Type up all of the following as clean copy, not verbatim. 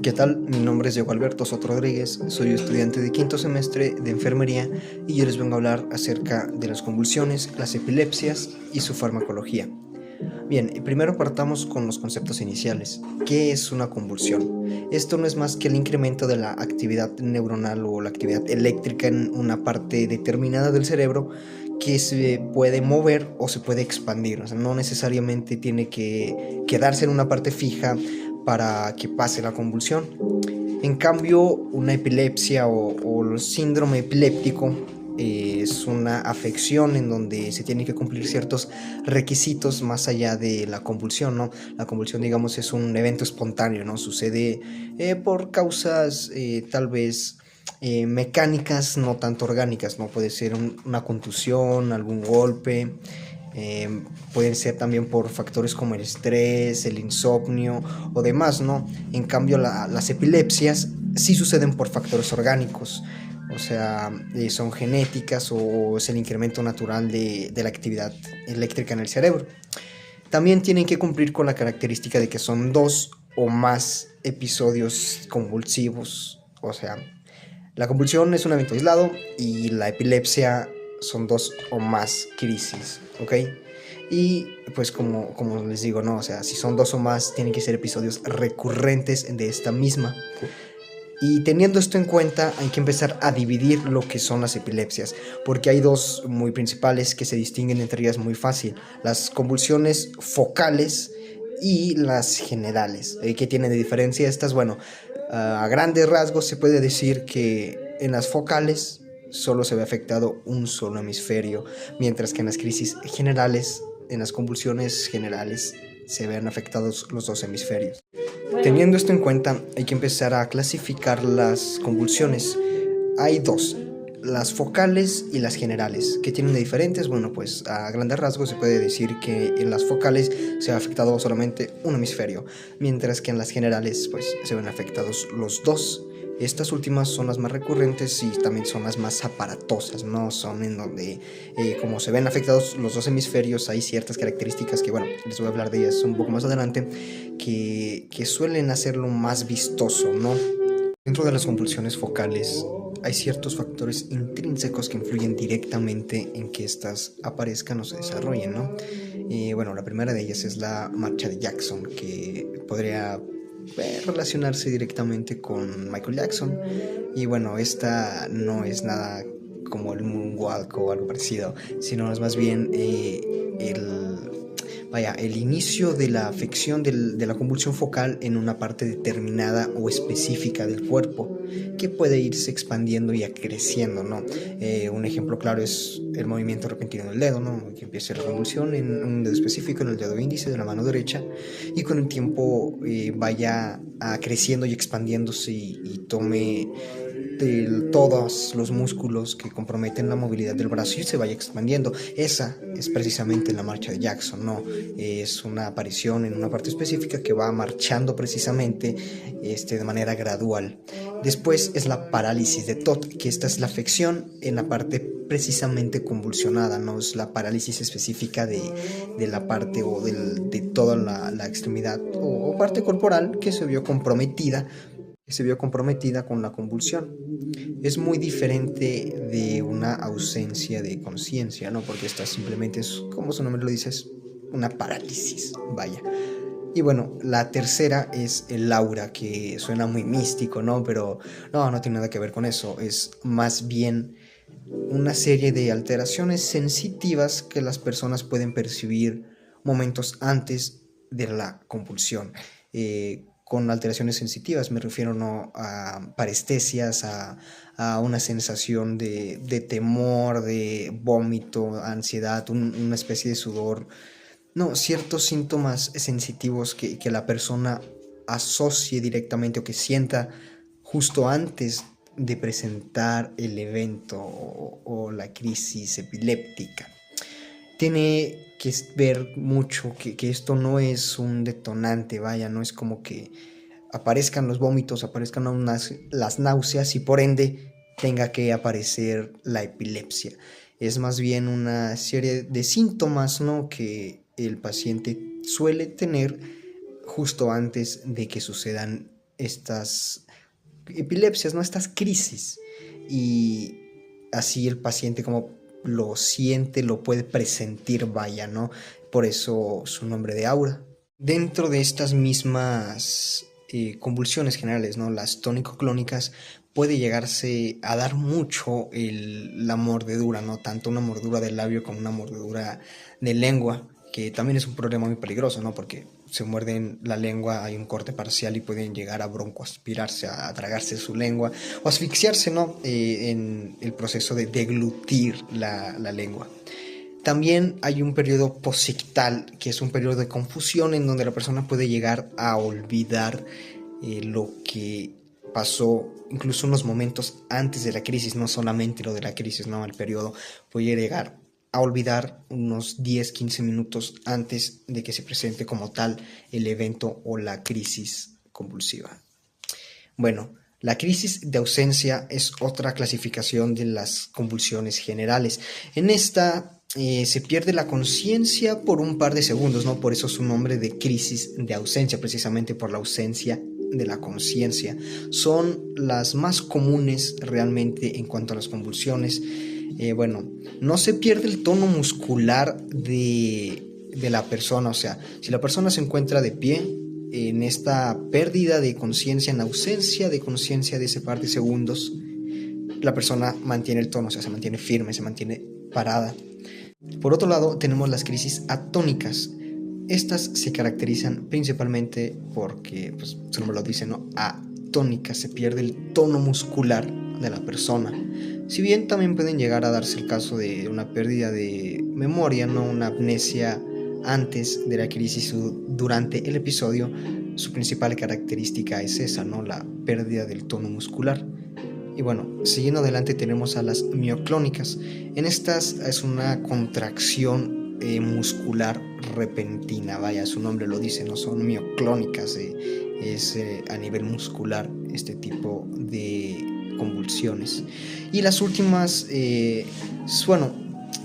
¿Qué tal? Mi nombre es Diego Alberto Soto Rodríguez, soy estudiante de quinto semestre de enfermería y yo les vengo a hablar acerca de las convulsiones, las epilepsias y su farmacología. Bien, primero partamos con los conceptos iniciales. ¿Qué es una convulsión? Esto no es más que el incremento de la actividad neuronal o la actividad eléctrica en una parte determinada del cerebro que se puede mover o se puede expandir. O sea, no necesariamente tiene que quedarse en una parte fija para que pase la convulsión. En cambio, una epilepsia o el síndrome epiléptico es una afección en donde se tienen que cumplir ciertos requisitos más allá de la convulsión, ¿no? La convulsión, digamos, es un evento espontáneo, ¿no? Sucede por causas tal vez mecánicas, no tanto orgánicas, ¿no? Puede ser una contusión, algún golpe, eh, pueden ser también por factores como el estrés, el insomnio o demás, ¿no? En cambio, las epilepsias sí suceden por factores orgánicos, o sea, son genéticas o es el incremento natural de la actividad eléctrica en el cerebro. También tienen que cumplir con la característica de que son dos o más episodios convulsivos, o sea, la convulsión es un evento aislado y la epilepsia son dos o más crisis, ¿ok? Y pues como les digo, ¿no? O sea, si son dos o más, tienen que ser episodios recurrentes de esta misma. Y teniendo esto en cuenta, hay que empezar a dividir lo que son las epilepsias, porque hay dos muy principales que se distinguen entre ellas muy fácil: las convulsiones focales y las generales. ¿Qué tienen de diferencia estas? Bueno, a grandes rasgos se puede decir que en las focales solo se ve afectado un solo hemisferio, mientras que en las crisis generales, en las convulsiones generales, se ven afectados los dos hemisferios. Teniendo esto en cuenta, hay que empezar a clasificar las convulsiones. Hay dos: las focales y las generales. ¿Qué tienen de diferentes? Bueno, pues a grandes rasgos se puede decir que en las focales se ha afectado solamente un hemisferio, mientras que en las generales pues se ven afectados los dos. Estas últimas son las más recurrentes y también son las más aparatosas, ¿no? Son en donde, como se ven afectados los dos hemisferios, hay ciertas características que, bueno, les voy a hablar de ellas un poco más adelante, que suelen hacerlo más vistoso, ¿no? Dentro de las convulsiones focales hay ciertos factores intrínsecos que influyen directamente en que éstas aparezcan o se desarrollen, ¿no? Bueno, la primera de ellas es la marcha de Jackson, que podría relacionarse directamente con Michael Jackson. Y bueno, esta no es nada como el moonwalk o algo parecido, sino es más bien el inicio de la afección de la convulsión focal en una parte determinada o específica del cuerpo, que puede irse expandiendo y creciendo, ¿no? Un ejemplo claro es el movimiento repentino del dedo, ¿no? Que empieza la convulsión en un dedo específico, en el dedo índice de la mano derecha, y con el tiempo vaya creciendo y expandiéndose y tome de todos los músculos que comprometen la movilidad del brazo y se vaya expandiendo. Esa es precisamente la marcha de Jackson, ¿no? Es una aparición en una parte específica que va marchando precisamente de manera gradual. Después es la parálisis de Todd, que esta es la afección en la parte precisamente convulsionada, no es la parálisis específica de la parte o de toda la extremidad o parte corporal que se vio comprometida con la convulsión. Es muy diferente de una ausencia de conciencia, ¿no? Porque esta simplemente es, como su nombre lo dice, es una parálisis, vaya. Y bueno, la tercera es el aura, que suena muy místico, ¿no? Pero no tiene nada que ver con eso. Es más bien una serie de alteraciones sensitivas que las personas pueden percibir momentos antes de la convulsión. Con alteraciones sensitivas me refiero no a parestesias, a una sensación de temor, de vómito, ansiedad, una especie de sudor, no, ciertos síntomas sensitivos que la persona asocie directamente o que sienta justo antes de presentar el evento o la crisis epiléptica. Tiene que ver mucho que esto no es un detonante, vaya, no es como que aparezcan los vómitos, aparezcan las náuseas y por ende tenga que aparecer la epilepsia. Es más bien una serie de síntomas, ¿no?, que el paciente suele tener justo antes de que sucedan estas epilepsias, ¿no? Estas crisis. Y así el paciente como lo siente, lo puede presentir, vaya, ¿no? Por eso su nombre de aura. Dentro de estas mismas convulsiones generales, ¿no? Las tónico-clónicas, puede llegarse a dar mucho la mordedura, ¿no? Tanto una mordedura del labio como una mordedura de lengua, que también es un problema muy peligroso, ¿no? Porque se muerden la lengua, hay un corte parcial y pueden llegar a broncoaspirarse, a tragarse su lengua o asfixiarse, ¿no? En el proceso de deglutir la lengua. También hay un periodo posictal, que es un periodo de confusión en donde la persona puede llegar a olvidar lo que pasó incluso unos momentos antes de la crisis, no solamente lo de la crisis, ¿no? El periodo puede llegar a olvidar unos 10-15 minutos antes de que se presente como tal el evento o la crisis convulsiva. Bueno, la crisis de ausencia es otra clasificación de las convulsiones generales. En esta se pierde la conciencia por un par de segundos, ¿no? Por eso su nombre de crisis de ausencia, precisamente por la ausencia de la conciencia. Son las más comunes realmente en cuanto a las convulsiones. Bueno, no se pierde el tono muscular de la persona, o sea, si la persona se encuentra de pie, en esta pérdida de conciencia, en ausencia de conciencia de ese par de segundos, la persona mantiene el tono, o sea, se mantiene firme, se mantiene parada. Por otro lado, tenemos las crisis atónicas. Estas se caracterizan principalmente porque, pues, su nombre lo dice, ¿no? Atónica, se pierde el tono muscular de la persona. Si bien también pueden llegar a darse el caso de una pérdida de memoria, ¿no? Una amnesia antes de la crisis o durante el episodio, su principal característica es esa, ¿no? La pérdida del tono muscular. Y bueno, siguiendo adelante tenemos a las mioclónicas. En estas es una contracción muscular repentina, vaya, su nombre lo dice, no son mioclónicas, es a nivel muscular este tipo de convulsiones. Y las últimas, bueno,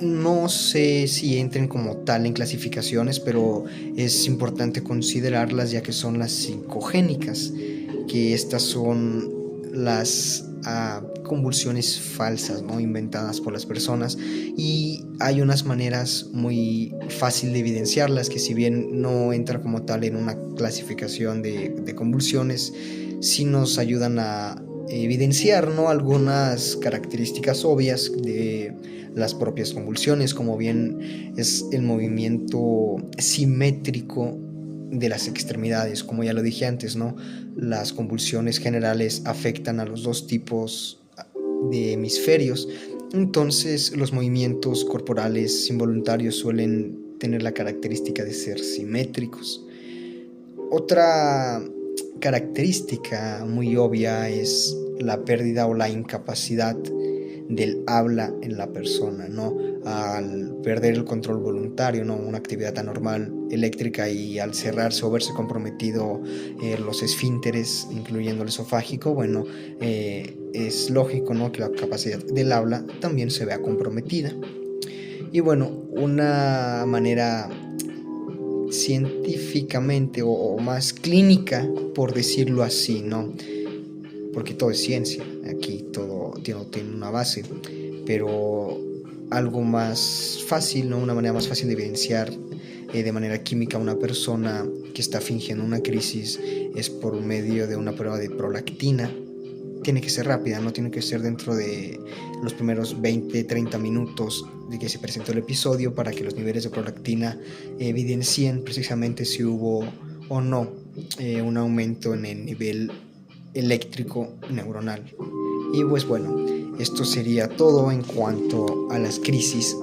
no sé si entren como tal en clasificaciones, pero es importante considerarlas ya que son las psicogénicas, que estas son las convulsiones falsas, ¿no? Inventadas por las personas, y hay unas maneras muy fácil de evidenciarlas que, si bien no entran como tal en una clasificación de convulsiones, sí nos ayudan a evidenciar, ¿no? Algunas características obvias de las propias convulsiones, como bien es el movimiento simétrico de las extremidades. Como ya lo dije antes, ¿no? Las convulsiones generales afectan a los dos tipos de hemisferios, entonces los movimientos corporales involuntarios suelen tener la característica de ser simétricos. Otra característica muy obvia es la pérdida o la incapacidad del habla en la persona, ¿no? Al perder el control voluntario, ¿no? Una actividad anormal eléctrica, y al cerrarse o verse comprometido los esfínteres, incluyendo el esofágico, bueno, es lógico, ¿no? Que la capacidad del habla también se vea comprometida. Y bueno, una manera científicamente o más clínica, por decirlo así, ¿no? Porque todo es ciencia, aquí todo tiene una base, pero algo más fácil, ¿no? Una manera más fácil de evidenciar de manera química a una persona que está fingiendo una crisis es por medio de una prueba de prolactina. Tiene que ser rápida, no tiene que ser dentro de los primeros 20-30 minutos de que se presentó el episodio, para que los niveles de prolactina evidencien precisamente si hubo o no un aumento en el nivel eléctrico neuronal. Y pues bueno, esto sería todo en cuanto a las crisis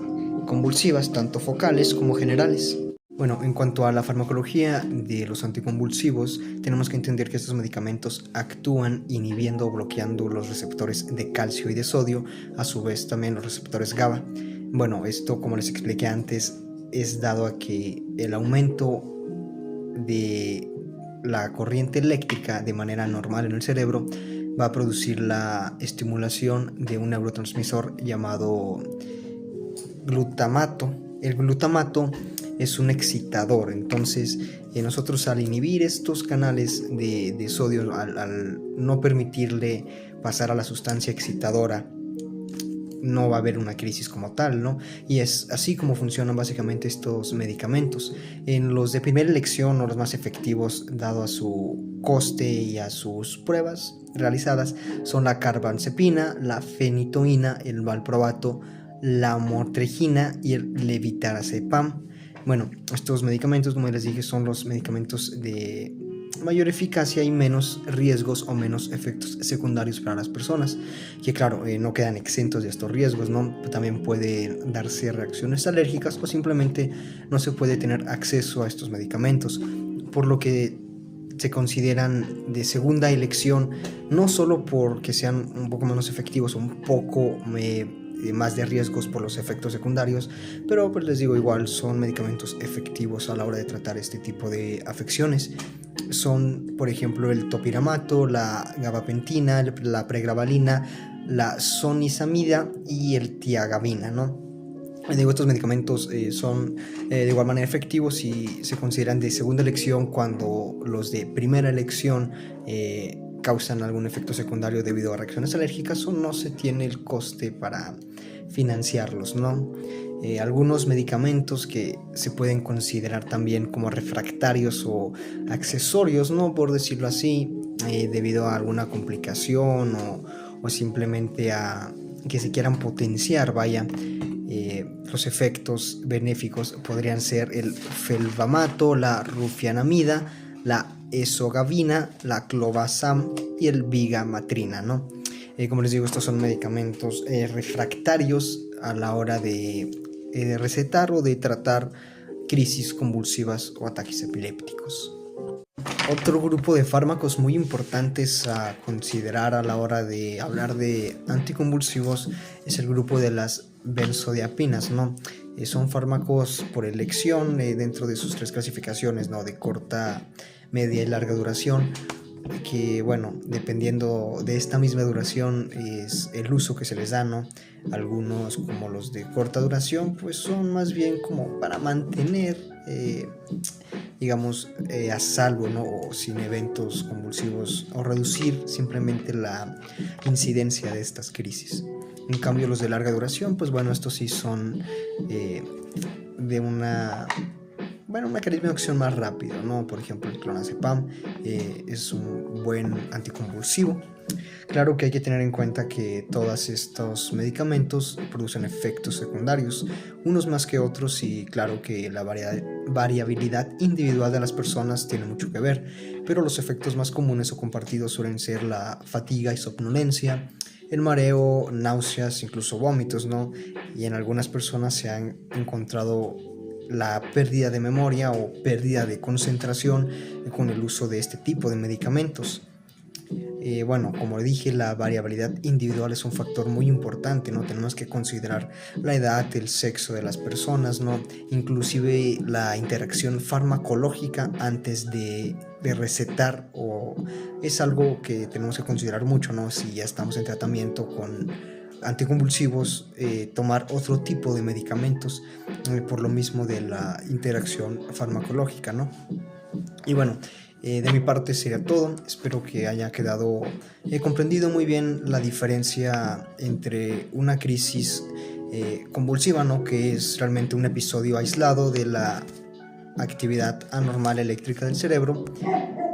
convulsivas, tanto focales como generales. Bueno, en cuanto a la farmacología de los anticonvulsivos, tenemos que entender que estos medicamentos actúan inhibiendo o bloqueando los receptores de calcio y de sodio, a su vez también los receptores GABA. Bueno, esto, como les expliqué antes, es dado a que el aumento de la corriente eléctrica de manera normal en el cerebro va a producir la estimulación de un neurotransmisor llamado glutamato. El glutamato es un excitador. Entonces nosotros al inhibir estos canales de sodio, al no permitirle pasar a la sustancia excitadora, no va a haber una crisis como tal, ¿no? Y es así como funcionan básicamente estos medicamentos. En los de primera elección, o los más efectivos dado a su coste y a sus pruebas realizadas, son la carbamazepina, la fenitoína, el valproato, la motrigina y el levetiracetam. Bueno, estos medicamentos, como les dije, son los medicamentos de mayor eficacia y menos riesgos o menos efectos secundarios para las personas, que claro, no quedan exentos de estos riesgos, ¿no? También puede darse reacciones alérgicas o simplemente no se puede tener acceso a estos medicamentos, por lo que se consideran de segunda elección, no solo porque sean un poco menos efectivos o un poco más de riesgos por los efectos secundarios, pero pues les digo, igual son medicamentos efectivos a la hora de tratar este tipo de afecciones. Son, por ejemplo, el topiramato, la gabapentina, la pregabalina, la sonisamida y el tiagabina, ¿no? Digo, estos medicamentos son de igual manera efectivos y se consideran de segunda elección cuando los de primera elección causan algún efecto secundario debido a reacciones alérgicas o no se tiene el coste para financiarlos, ¿no? Algunos medicamentos que se pueden considerar también como refractarios o accesorios, ¿no? Por decirlo así, debido a alguna complicación o simplemente a que se quieran potenciar, vaya. Los efectos benéficos podrían ser el felvamato, la rufianamida, la esogavina, la clobazam y el bigamatrina, ¿no? Como les digo, estos son medicamentos refractarios a la hora de recetar o de tratar crisis convulsivas o ataques epilépticos. Otro grupo de fármacos muy importantes a considerar a la hora de hablar de anticonvulsivos es el grupo de las benzodiazepinas, ¿no? Son fármacos por elección dentro de sus tres clasificaciones, ¿no? De corta, media y larga duración, que bueno, dependiendo de esta misma duración es el uso que se les da, ¿no? Algunos, como los de corta duración, pues son más bien como para mantener digamos a salvo, ¿no? O sin eventos convulsivos, o reducir simplemente la incidencia de estas crisis. En cambio, los de larga duración, pues bueno, estos sí son de un mecanismo de acción más rápido, ¿no? Por ejemplo, el clonazepam es un buen anticonvulsivo. Claro que hay que tener en cuenta que todos estos medicamentos producen efectos secundarios, unos más que otros, y claro que la variabilidad individual de las personas tiene mucho que ver, pero los efectos más comunes o compartidos suelen ser la fatiga y somnolencia, el mareo, náuseas, incluso vómitos, ¿no? Y en algunas personas se han encontrado la pérdida de memoria o pérdida de concentración con el uso de este tipo de medicamentos. Bueno, como dije, la variabilidad individual es un factor muy importante, ¿no? Tenemos que considerar la edad, el sexo de las personas, ¿no? Inclusive la interacción farmacológica antes de recetar, o es algo que tenemos que considerar mucho, ¿no? Si ya estamos en tratamiento con anticonvulsivos, tomar otro tipo de medicamentos por lo mismo de la interacción farmacológica, ¿no? Y bueno, de mi parte sería todo. Espero que haya quedado comprendido muy bien la diferencia entre una crisis convulsiva, ¿no? Que es realmente un episodio aislado de la actividad anormal eléctrica del cerebro,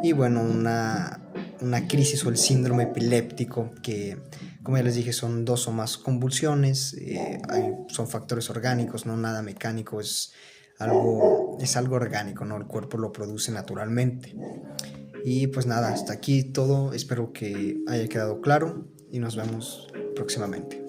y bueno, una crisis o el síndrome epiléptico, que como ya les dije son dos o más convulsiones, son factores orgánicos, no nada mecánico, es algo orgánico, ¿no? El cuerpo lo produce naturalmente. Y pues nada, hasta aquí todo. Espero que haya quedado claro y nos vemos próximamente.